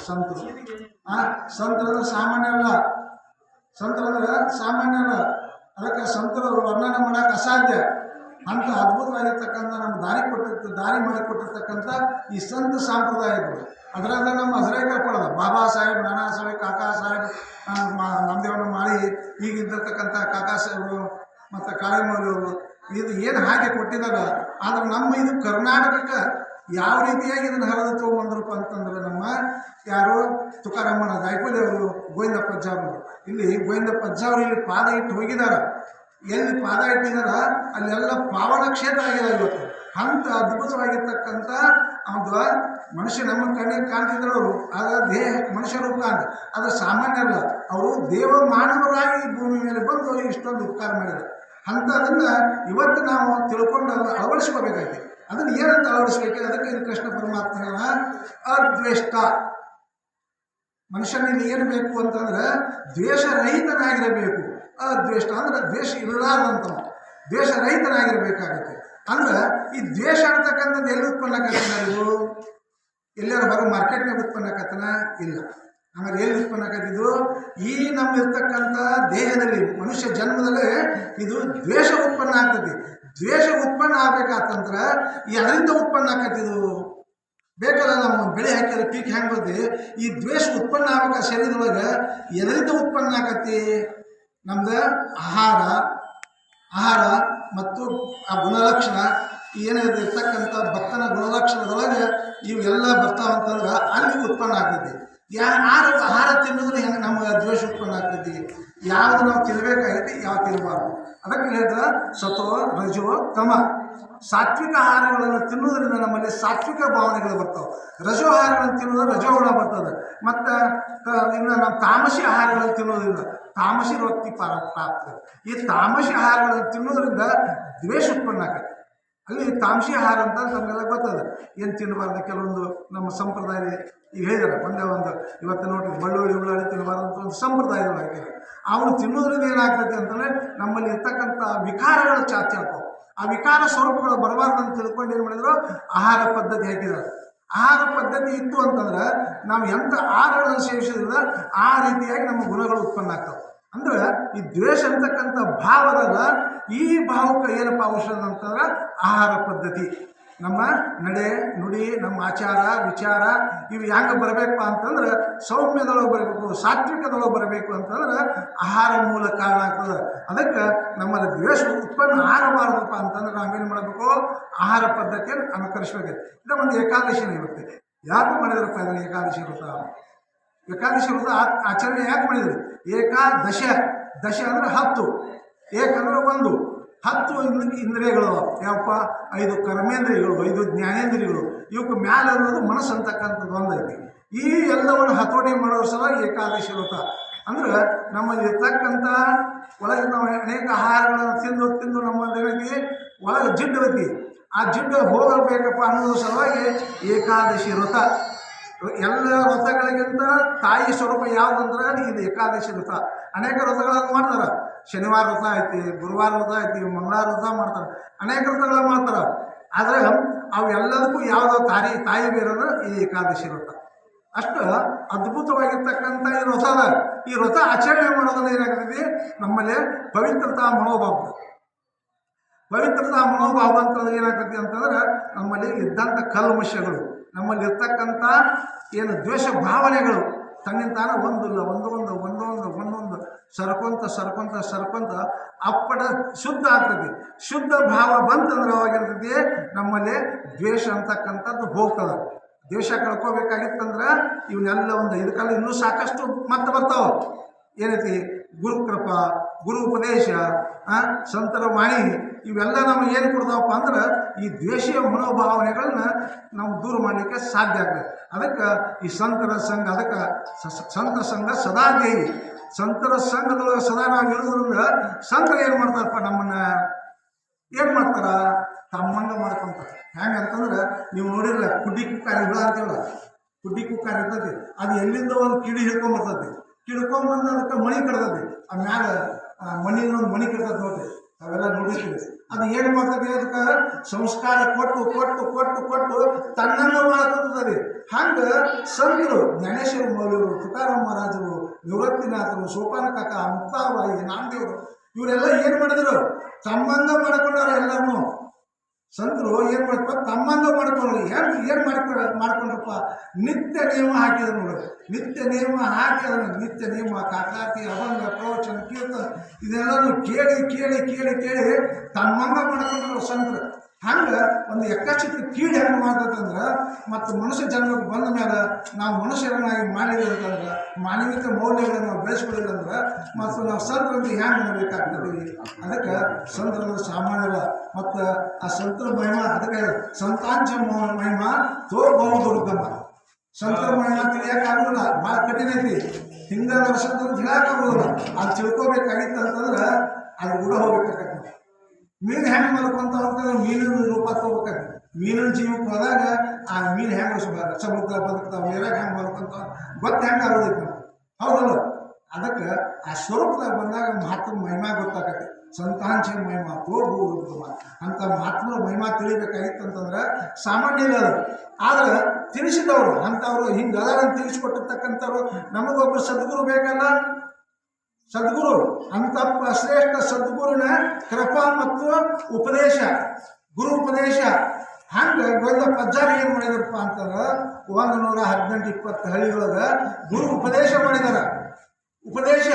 ಸಂತರು. ಸಂತರಂದ್ರೆ ಸಾಮಾನ್ಯ ಅಲ್ಲ, ಸಂತರಂದ್ರೆ ಸಾಮಾನ್ಯ ಅಲ್ಲ. ಅದಕ್ಕೆ ಸಂತರು ವರ್ಣನೆ ಮಾಡೋಕೆ ಅಸಾಧ್ಯ. ಅಂತ ಅದ್ಭುತವಾಗಿರ್ತಕ್ಕಂಥ ನಮ್ಮ ದಾರಿ ಮಾಡಿಕೊಟ್ಟಿರ್ತಕ್ಕಂಥ ಈ ಸಂತ ಸಂಪ್ರದಾಯಗಳು. ಅದರಿಂದ ನಮ್ಮ ಹಜರೇಕರ ಪಡೆದ ಬಾಬಾ ಸಾಹೇಬ್, ನಾನಾ ಸಾಹೇಬ್, ಕಾಕಾ ಸಾಹೇಬ್, ನಮ್ಮದೇವನ ಮಾಡಿ ಈಗಿರ್ತಕ್ಕಂಥ ಕಾಕಾ ಸಾಹೇಬರು ಮತ್ತು ಕಾಳಿಮೌಲಿಯವರು ಇದು ಏನು ಹಾಗೆ ಕೊಟ್ಟಿದಾಗ. ಆದ್ರೆ ನಮ್ಮ ಇದು ಕರ್ನಾಟಕಕ್ಕೆ ಯಾವ ರೀತಿಯಾಗಿ ಇದನ್ನು ಹರಿದು ತೊಗೊಂಬಂದ್ರಪ್ಪ ಅಂತಂದ್ರೆ ನಮ್ಮ ಯಾರು ತುಕಾರಾಮಣ್ಣ ದಾಯಪಲ್ಲಿಯವರು, ಗೋವಿಂದಪ್ಪಜ್ಜವರು. ಇಲ್ಲಿ ಗೋವಿಂದಪ್ಪಜ್ಜವರು ಇಲ್ಲಿ ಪಾದ ಇಟ್ಟು ಹೋಗಿದ್ದಾರೆ. ಎಲ್ಲಿ ಪಾದ ಇಟ್ಟಿದಾರ ಅಲ್ಲೆಲ್ಲ ಪಾವನ ಕ್ಷೇತ್ರ ಆಗಿದೆ ಇವತ್ತು. ಅಂತ ಅದ್ಭುತವಾಗಿರ್ತಕ್ಕಂಥ ಒಂದು ಮನುಷ್ಯ ನಮ್ಮ ಕಣ್ಣಿಗೆ ಕಾಣ್ತಿದ್ರು ಅವರು. ಆದ್ರೆ ಮನುಷ್ಯ ರೂಪ ಅಂತ ಅದು ಸಾಮಾನ್ಯ ಅಲ್ಲ. ಅವರು ದೇವ ಮಾನವರಾಗಿ ಭೂಮಿ ಮೇಲೆ ಬಂದು ಇಷ್ಟೊಂದು ಉಪಕಾರ ಮಾಡಿದ್ದಾರೆ. ಅಂಥದನ್ನು ಇವತ್ತು ನಾವು ತಿಳ್ಕೊಂಡು ಅಳವಡಿಸ್ಕೋಬೇಕಾಯ್ತು. ಅದನ್ನು ಏನಂತ ಅಳವಡಿಸ್ಬೇಕು? ಅದಕ್ಕೆ ಇದು ಕೃಷ್ಣ ಪರಮಾತ್ಮನ ಅದ್ವೇಷ್ಟ. ಮನುಷ್ಯನಲ್ಲಿ ಏನು ಬೇಕು ಅಂತಂದ್ರೆ ದ್ವೇಷರಹಿತನಾಗಿರಬೇಕು. ಅದ್ವೇಷ್ಟ ಅಂದ್ರೆ ದ್ವೇಷ ಇರಲಾರ್ದಂಥವ, ದ್ವೇಷರಹಿತನಾಗಿರ್ಬೇಕಾಗತ್ತೆ. ಅಂದ್ರೆ ಈ ದ್ವೇಷ ಅಂತಕ್ಕಂಥದ್ದು ಎಲ್ಲಿ ಉತ್ಪನ್ನ ಆಕತ್ತನ? ಇದು ಎಲ್ಲರೂ ಹೊರ ಮಾರ್ಕೆಟ್ನಾಗ ಉತ್ಪನ್ನ ಆಕತ್ತನ? ಇಲ್ಲ. ಆಮೇಲೆ ಎಲ್ಲಿ ಉತ್ಪನ್ನ ಆಕತ್ತಿದ್ದು? ಈ ನಮ್ಮ ಇರ್ತಕ್ಕಂಥ ದೇಹದಲ್ಲಿ ಮನುಷ್ಯ ಜನ್ಮದಲ್ಲೇ ಇದು ದ್ವೇಷ ಉತ್ಪನ್ನ ಆಗ್ತದೆ. ದ್ವೇಷ ಉತ್ಪನ್ನ ಆಗ್ಬೇಕಾತಂದ್ರೆ ಅದರಿಂದ ಉತ್ಪನ್ನ ಆಕತ್ತಿದು ಬೇಕಲ್ಲ. ನಾವು ಬೆಳೆ ಹಾಕಿದ್ರೆ ಪೀಕ್ ಹೆಂಗೆ ಬರ್ತದೆ, ಈ ದ್ವೇಷ ಉತ್ಪನ್ನ ಆಗ್ಬೇಕಾ ಶರೀರದೊಳಗೆ ಎದರಿಂದ ಉತ್ಪನ್ನ ಆಕತಿ? ನಮ್ದು ಆಹಾರ ಮತ್ತು ಆ ಗುಣಲಕ್ಷಣ ಏನಿರ್ತಕ್ಕಂಥ ಭಕ್ತನ ಗುಣಲಕ್ಷಣದೊಳಗೆ ಇವೆಲ್ಲ ಬರ್ತಾವಂತಂದ್ರೆ ಅಲ್ಲಿ ಉತ್ಪನ್ನ ಆಗ್ತೈತಿ. ಆಹಾರ ತಿನ್ನೋದ್ರೆ ಹೆಂಗೆ ನಮಗೆ ದ್ವೇಷ ಉತ್ಪನ್ನ ಆಗ್ತೈತಿ? ಯಾವುದು ನಾವು ತಿನ್ನಬೇಕಾಗೈತಿ, ಯಾವ್ದು ತಿನ್ನಬಾರ್ದು. ಅದಕ್ಕೆ ಹೇಳಿದ್ರೆ ಸತೋ ರಜೋ ತಮ. ಸಾತ್ವಿಕ ಆಹಾರಗಳನ್ನು ತಿನ್ನೋದ್ರಿಂದ ನಮ್ಮಲ್ಲಿ ಸಾತ್ವಿಕ ಭಾವನೆಗಳು ಬರ್ತಾವೆ. ರಜೋ ಆಹಾರಗಳನ್ನು ತಿನ್ನೋದ್ರೆ ರಜೋಗುಣ ಬರ್ತದೆ. ಮತ್ತು ಇನ್ನು ನಮ್ಮ ತಾಮಸಿ ಆಹಾರಗಳನ್ನು ತಿನ್ನೋದ್ರಿಂದ ತಾಮಸಿ ವೃತ್ತಿ ಪ್ರಾಪ್ತ. ಈ ತಾಮಸಿ ಆಹಾರಗಳನ್ನು ತಿನ್ನೋದ್ರಿಂದ ದ್ವೇಷ ಉತ್ಪನ್ನ ಆಗತ್ತೆ. ಅಲ್ಲಿ ತಾಮಸಿ ಆಹಾರ ಅಂತ ನಮಗೆಲ್ಲ ಗೊತ್ತದ. ಏನು ತಿನ್ನಬಾರ್ದು ಕೆಲವೊಂದು ನಮ್ಮ ಸಂಪ್ರದಾಯ ಈಗ ಹೇಳಿದಾರೆ. ಒಂದೇ ಒಂದು ಇವತ್ತು ನೋಡ್ರಿ ಬೆಳ್ಳುಳ್ಳಿ ಉಳ್ಳಾಳಿ ತಿನ್ನಬಾರ್ದು ಅಂತ ಒಂದು ಸಂಪ್ರದಾಯಗಳಾಗಿದೆ. ಅವನು ತಿನ್ನೋದ್ರಿಂದ ಏನಾಗ್ತೈತೆ ಅಂತಂದರೆ ನಮ್ಮಲ್ಲಿ ಇರ್ತಕ್ಕಂಥ ವಿಕಾರಗಳು ಚಾಚಿ ಆಗ್ತಾವೆ. ಆ ವಿಕಾರ ಸ್ವರೂಪಗಳು ಬರಬಾರ್ದು ಅಂತ ತಿಳ್ಕೊಂಡು ಏನು ಮಾಡಿದ್ರು, ಆಹಾರ ಪದ್ಧತಿ ಹಾಕಿದ್ದಾರೆ. ಆಹಾರ ಪದ್ಧತಿ ಇತ್ತು ಅಂತಂದ್ರೆ ನಾವು ಎಂಥ ಆಹಾರಗಳನ್ನು ಸೇವಿಸಿದ್ರೆ ಆ ರೀತಿಯಾಗಿ ನಮ್ಮ ಗುಣಗಳು ಉತ್ಪನ್ನ ಆಗ್ತವೆ. ಅಂದ್ರೆ ಈ ದ್ವೇಷ ಅಂತಕ್ಕಂಥ ಭಾವದಾಗ ಈ ಭಾವಕ್ಕೆ ಏನಪ್ಪ ಔಷಧ ಅಂತಂದ್ರೆ ಆಹಾರ ಪದ್ಧತಿ. ನಮ್ಮ ನಡೆ ನುಡಿ, ನಮ್ಮ ಆಚಾರ ವಿಚಾರ ಇವು ಹೆಂಗೆ ಬರಬೇಕಪ್ಪ ಅಂತಂದ್ರೆ ಸೌಮ್ಯದೊಳಗೆ ಬರಬೇಕು, ಸಾತ್ವಿಕದೊಳಗೆ ಬರಬೇಕು ಅಂತಂದ್ರೆ ಆಹಾರ ಮೂಲ ಕಾರಣ ಆಗ್ತದೆ. ಅದಕ್ಕೆ ನಮ್ಮಲ್ಲಿ ದ್ವೇಷ ಉತ್ಪನ್ನ ಆಗಬಾರ್ದಪ್ಪ ಅಂತಂದ್ರೆ ನಾವೇನು ಮಾಡಬೇಕು? ಆಹಾರ ಪದ್ಧತಿಯನ್ನು ಅನುಕರಿಸ್ಬೇಕೈತೆ. ಇದು ಒಂದು ಏಕಾದಶಿನೇ ಇರುತ್ತೆ. ಯಾಕೆ ಮಾಡಿದ್ರಪ್ಪ ಇದನ್ನು ಏಕಾದಶಿ ವ್ರತ? ಏಕಾದಶಿ ವ್ರತ ಆಚರಣೆ ಯಾಕೆ ಮಾಡಿದ್ರು? ಏಕಾದಶ, ದಶ ಅಂದರೆ 10, ಏಕಂದ್ರೆ 1, 10 ಇಂದ್ರಿಯಗಳು ಯಾವಪ್ಪ? 5 ಕರ್ಮೇಂದ್ರಿಯಗಳು, 5 ಜ್ಞಾನೇಂದ್ರಿಯಗಳು. ಇವಕ್ಕೆ ಮ್ಯಾಲೆ ಅನ್ನೋದು ಮನಸ್ಸು ಅಂತಕ್ಕಂಥದ್ದು ಒಂದೈತಿ. ಈ ಎಲ್ಲವನ್ನು ಹತೋಟಿ ಮಾಡೋ ಸಲ ಏಕಾದಶಿ ವ್ರತ. ಅಂದ್ರೆ ನಮ್ಮಲ್ಲಿ ಇರ್ತಕ್ಕಂಥ ಒಳಗೆ ನಾವು ಅನೇಕ ಆಹಾರಗಳನ್ನು ತಿಂದು ನಮ್ಮದೇನೈತಿ ಒಳಗೆ ಜಿಡ್ಡು ಐತಿ. ಆ ಜಿಡ್ಡು ಹೋಗಬೇಕಪ್ಪ ಅನ್ನೋದು ಸಲುವಾಗಿ ಏಕಾದಶಿ ವ್ರತ. ಎಲ್ಲ ವ್ರತಗಳಿಗಿಂತ ತಾಯಿ ಸ್ವರೂಪ ಯಾವುದಂದ್ರೆ ಇದು ಏಕಾದಶಿ ವ್ರತ. ಅನೇಕ ವ್ರತಗಳನ್ನು ಮಾಡ್ತಾರೆ. ಶನಿವಾರ ವ್ರತ ಐತಿ, ಗುರುವಾರ ವ್ರತ ಐತಿ, ಮಂಗಳವಾರ ವ್ರತ ಮಾಡ್ತಾರೆ, ಅನೇಕ ವ್ರತಗಳನ್ನು ಮಾಡ್ತಾರೆ. ಆದರೆ ಅವೆಲ್ಲದಕ್ಕೂ ಯಾವುದೋ ತಾಯಿ ಬೇರೆ ಅಂದ್ರೆ ಈ ಏಕಾದಶಿ ವ್ರತ. ಅಷ್ಟು ಅದ್ಭುತವಾಗಿರ್ತಕ್ಕಂಥ ಈ ವ್ರತ ಅದ. ಈ ವ್ರತ ಆಚರಣೆ ಮಾಡೋದ್ರಿಂದ ಏನಾಗ್ತದೆ? ನಮ್ಮಲ್ಲಿ ಪವಿತ್ರತಾ ಮನೋಭಾವ. ಪವಿತ್ರತಾ ಮನೋಭಾವ ಅಂತಂದ್ರೆ ಏನಾಗ್ತದೆ ಅಂತಂದ್ರೆ ನಮ್ಮಲ್ಲಿ ಇದ್ದಂಥ ಕಲ್ಮಶಗಳು, ನಮ್ಮಲ್ಲಿ ಇರ್ತಕ್ಕಂಥ ಏನು ದ್ವೇಷ ಭಾವನೆಗಳು ತನ್ನಿಂದ ತಾನ ಒಂದೊಂದು ಸರ್ಕೊಂತ ಅಪ್ಪಟ ಶುದ್ಧ ಆಗ್ತದೆ. ಶುದ್ಧ ಭಾವ ಬಂತಂದ್ರೆ ಅವಾಗಿರ್ತದೆ ನಮ್ಮಲ್ಲಿ ದ್ವೇಷ ಅಂತಕ್ಕಂಥದ್ದು ಹೋಗ್ತದೆ. ದ್ವೇಷ ಕಳ್ಕೋಬೇಕಾಗಿತ್ತಂದ್ರೆ ಇವನ್ನೆಲ್ಲ ಒಂದು ಇದಕ್ಕೆಲ್ಲ ಇನ್ನೂ ಸಾಕಷ್ಟು ಮತ್ತೆ ಬರ್ತಾವೆ. ಏನೈತಿ? ಗುರುಕೃಪಾ, ಗುರು ಉಪದೇಶ, ಸಂತರ ವಾಣಿ ಇವೆಲ್ಲ ನಮಗೆ ಏನು ಕೊಡ್ತಾವಪ್ಪ ಅಂದ್ರೆ ಈ ದ್ವೇಷೀಯ ಮನೋಭಾವನೆಗಳನ್ನ ನಾವು ದೂರ ಮಾಡಲಿಕ್ಕೆ ಸಾಧ್ಯ ಆಗ್ತದೆ. ಅದಕ್ಕೆ ಈ ಸಂತರ ಸಂಘ, ಅದಕ್ಕೆ ಸಂತ ಸಂಘ ಸದಾ ದೇವಿ. ಸಂತರ ಸಂಘದೊಳಗೆ ಸದಾ ನಾವು ಇರೋದ್ರಿಂದ ಸಂತರ ಏನು ಮಾಡ್ತಾರಪ್ಪ? ನಮ್ಮನ್ನು ಏನು ಮಾಡ್ತಾರ? ತಮ್ಮಂಗ ಮಾಡ್ಕೊತಾರೆ. ಹೆಂಗೆ ಅಂತಂದ್ರೆ ನೀವು ನೋಡಿರಲ್ಲ, ಕುಡ್ಡಿ ಕುಕ್ಕಾರಿ ಹುಳ ಅಂತೀವಲ್ಲ, ಕುಡ್ಡಿ ಕುಕ್ಕಾರಿ ಇರ್ತೈತಿ. ಅದು ಎಲ್ಲಿಂದ ಒಂದು ಕಿಡಿ ಹಿಡ್ಕೊಂಬರ್ತೈತಿ. ಹಿಡ್ಕೊಂಬಂದು ಅದಕ್ಕೆ ಮಣಿ ಕಡ್ತೈತಿ. ಆ ಮ್ಯಾಲ ಮಣ್ಣಿನೊಂದು ಮಣಿ ಕಡ್ತೈತಿ ನೋಡ್ರಿ, ಅವೆಲ್ಲ ನೋಡಿರ್ತೀವಿ. ಅದು ಏನು ಮಾಡ್ತದೆ? ಅದಕ್ಕೆ ಸಂಸ್ಕಾರ ಕೊಟ್ಟು ತನ್ನನ್ನು ಮಾಡ್ಕೊತದೆ. ಹಂಗೆ ಸಂತರು ಜ್ಞಾನೇಶ್ವರ ಮೌಲ್ಯರು, ತುಕಾರಾಮ ಮಹಾರಾಜರು, ನಿವೃತ್ತಿನಾಥರು, ಸೋಪಾನ ಕಾಕ, ಮುಕ್ತಾಬಾಯಿ, ನಾಮದೇವರು ಇವರೆಲ್ಲ ಏನು ಮಾಡಿದ್ರು? ಸಂಬಂಧ ಮಾಡ್ಕೊಂಡವ್ರು ಎಲ್ಲರನ್ನು. ಸಂತರು ಏನು ಮಾಡಪ್ಪ? ಸಂಬಂಧ ಮಾಡ್ಕೊಂಡ್ರು. ಏನು ಮಾಡ್ಕೊಂಡ್ರಪ್ಪ? ನಿತ್ಯ ನಿಯಮ ಹಾಕಿದ್ರು ನೋಡಿ. ನಿತ್ಯ ನಿಯಮ ಹಾಕಿ ಅದನ್ನು ನಿತ್ಯ ನಿಯಮ, ಕಾಕಾತಿ, ಅಭಂಗ, ಪ್ರವಚನ, ಕೀರ್ತನ ಇದೆಲ್ಲನೂ ಕೇಳಿ ಕೇಳಿ ಕೇಳಿ ಕೇಳಿ ಸಂಬಂಧ ಮಾಡ್ಕೊಂಡ್ರು ಸಂತರು. ಹಂಗೆ ಒಂದು ಎಕ್ಕಚಿಕ್ಕ ಕೀಡು ಹೆಂಗೆ ಮಾಡ್ತಂದ್ರೆ, ಮತ್ತು ಮನುಷ್ಯ ಜನ್ಮಕ್ಕೆ ಬಂದ ಮೇಲೆ ನಾವು ಮನುಷ್ಯರನ್ನಾಗಿ ಮಾಡಿದ್ದೀವಿ ಅಂತಂದ್ರೆ, ಮಾನವಿಕ ಮೌಲ್ಯಗಳನ್ನು ನಾವು ಬೆಳೆಸ್ಕೊಳ್ಳಿಲ್ಲ ಅಂದ್ರೆ ಮತ್ತು ನಾವು ಸಂತರಂತೆ ಹ್ಯಾಂಗೆ ಮಾಡಬೇಕಾಗ್ತದೆ? ಅದಕ್ಕೆ ಸಂತರಂದ್ರೆ ಸಾಮಾನ್ಯಲ್ಲ. ಮತ್ತು ಆ ಸಂತರ ಮಹಿಮಾ, ಅದಕ್ಕೆ ಸಂತಾಂಚ ಮಹಿಮಾ ತೋರ್ಬಹು ದುರ್ಗಮ. ಸಂತರ ಮಹಿಮಾ ತಿಳಿಯೋಕ್ಕಾಗೋದಿಲ್ಲ, ಭಾಳ ಕಠಿಣ ಐತಿ. ಹಿಂಗಾದ ಸಂತರ ತಿಳಿಯೋಕ್ಕಾಗೋದಿಲ್ಲ. ಅದು ತಿಳ್ಕೊಬೇಕಾಗಿತ್ತು ಅಂತಂದ್ರೆ ಅದು ಕೂಡ ಹೋಗ್ಬೇಕಾಗತ್ತೆ. ಮೀನು ಹೆಂಗೆ ಮಲ್ಕೊಂತ ಅಂತಂದ್ರೆ ಮೀನಿನ ರೂಪ ತಗೋಬೇಕಾಗ್ತದೆ. ಮೀನಿನ ಜೀವಕ್ಕೆ ಹೋದಾಗ ಆ ಮೀನು ಹೆಂಗೆ ಸಮುದ್ರ ಬದುಕ್ತಾವೆ, ನೀರಾಗ ಹೆಂಗೆ ಮಲ್ಕೊಂತಾವ ಗೊತ್ತು ಹೆಂಗೆ ಆಗೋದೈತೆ ನಾವು, ಹೌದಲ್ಲ? ಅದಕ್ಕೆ ಆ ಸ್ವರೂಪದಾಗ ಬಂದಾಗ ಮಹಾತ್ಮ ಮಹಿಮಾ ಗೊತ್ತಾಗತ್ತೆ. ಸಂತಾಂಚ ಮಹಿಮಾ ತೋರ್ಬೋದು ಅಂತ ಮಹಾತ್ಮರ ಮಹಿಮಾ ತಿಳಿಬೇಕಾಗಿತ್ತು ಅಂತಂದ್ರೆ ಸಾಮಾನ್ಯ ಇಲ್ಲ ಅದು. ಆದ್ರೆ ತಿಳಿಸಿದವರು ಅಂಥವ್ರು ಹಿಂಗೆ ಅದನ್ನು ತಿಳಿಸ್ಕೊಟ್ಟಿರ್ತಕ್ಕಂಥವ್ರು ನಮಗೊಬ್ಬರು ಸದ್ಗುರು ಬೇಕಲ್ಲ. ಸದ್ಗುರು ಅಂತ ಶ್ರೇಷ್ಠ ಸದ್ಗುರುನ ಕೃಪಾ ಮತ್ತು ಉಪದೇಶ, ಗುರು ಉಪದೇಶ. ಹಂಗೆ ಗೋವಿಂದ ಪಜ್ಜಾರಿ ಏನು ಮಾಡಿದಾರಪ್ಪ ಅಂತಂದ್ರೆ 118-20 ಹಳ್ಳಿಯೊಳಗೆ ಗುರು ಉಪದೇಶ ಮಾಡಿದಾರ. ಉಪದೇಶ,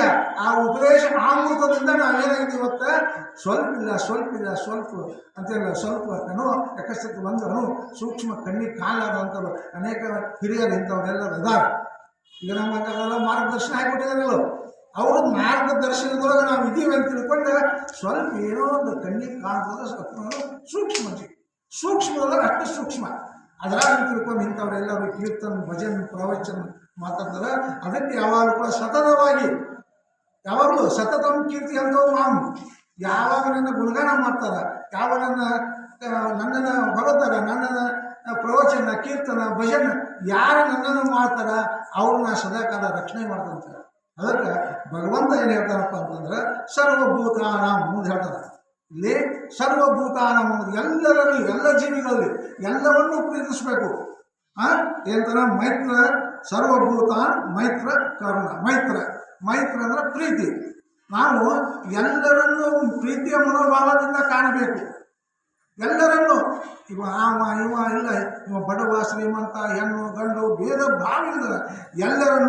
ಆ ಉಪದೇಶ ಆಮೃತದಿಂದ ನಾವೇನಾಗಿದ್ದೀವಿ ಇವತ್ತು? ಸ್ವಲ್ಪ ಅಂತೇಳಿ ಸ್ವಲ್ಪ ಏನೋ ಯಕಸ್ಥಿತಿ ಬಂದನು ಸೂಕ್ಷ್ಮ ಕಣ್ಣಿಗೆ ಕಾಲಾದಂಥವ್ರು ಅನೇಕ ಹಿರಿಯರು ಇಂಥವ್ರೆಲ್ಲರೂ ಅದಾರ. ಈಗ ನಮಗೆಲ್ಲ ಮಾರ್ಗದರ್ಶನ ಆಗಿಬಿಟ್ಟಿದಾರಲ್ಲ, ಅವ್ರ ಮಾರ್ಗದರ್ಶನದೊಳಗೆ ನಾವು ಇದ್ದೀವಿ ಅಂತ ತಿಳ್ಕೊಂಡು ಸ್ವಲ್ಪ ಏನೋ ಒಂದು ಕಣ್ಣಿಗೆ ಕಾಣ್ತದೆ, ಸ್ವಲ್ಪ ಸೂಕ್ಷ್ಮದೊಳಗೆ ಅಷ್ಟು ಸೂಕ್ಷ್ಮ ಅದರಾಗ ತಿಳ್ಕೊಂಡು ಇಂಥವ್ರೆಲ್ಲರೂ ಕೀರ್ತನ, ಭಜನ್, ಪ್ರವಚನ ಮಾತಾಡ್ತಾರೆ. ಅದಕ್ಕೆ ಯಾವಾಗಲೂ ಕೂಡ ಸತತವಾಗಿ, ಯಾವಾಗಲೂ ಸತತಂ ಕೀರ್ತಿ ಅಂತವು ನಾವು ಯಾವಾಗ ನನ್ನ ಗುಣಗಾನ ಮಾಡ್ತಾರೆ, ಯಾವಾಗ ನನ್ನನ್ನು ಹೊರತಾರೆ, ನನ್ನನ್ನು ಪ್ರವಚನ, ಕೀರ್ತನ, ಭಜನ ಯಾರು ನನ್ನನ್ನು ಮಾಡ್ತಾರ ಅವ್ರನ್ನ ಸದಾಕಾಲ ರಕ್ಷಣೆ ಮಾಡ್ತಾರೆ. ಅದಕ್ಕೆ ಭಗವಂತ ಏನು ಹೇಳ್ತಾರಪ್ಪ ಅಂತಂದ್ರೆ ಸರ್ವಭೂತಾನ ಮುಂದೆ ಹೇಳ್ತಾರೆ. ಇಲ್ಲಿ ಸರ್ವಭೂತಾನ ಎಲ್ಲರಲ್ಲಿ, ಎಲ್ಲ ಜೀವಿಗಳಲ್ಲಿ ಎಲ್ಲವನ್ನೂ ಪ್ರೀತಿಸಬೇಕು. ಏನಂತಾರ? ಮೈತ್ರ ಸರ್ವಭೂತಾನ್ ಮೈತ್ರ ಕರುಣ. ಮೈತ್ರ ಅಂದ್ರೆ ಪ್ರೀತಿ. ನಾವು ಎಲ್ಲರನ್ನೂ ಪ್ರೀತಿಯ ಮನೋಭಾವದಿಂದ ಕಾಣಬೇಕು. ಎಲ್ಲರನ್ನೂ ಇವ ಇವ ಇಲ್ಲ, ಇವ ಬಡವ ಶ್ರೀಮಂತ, ಹೆಣ್ಣು ಗಂಡು ಭೇದ ಭಾವ ಇಲ್ಲದ ಎಲ್ಲರನ್ನು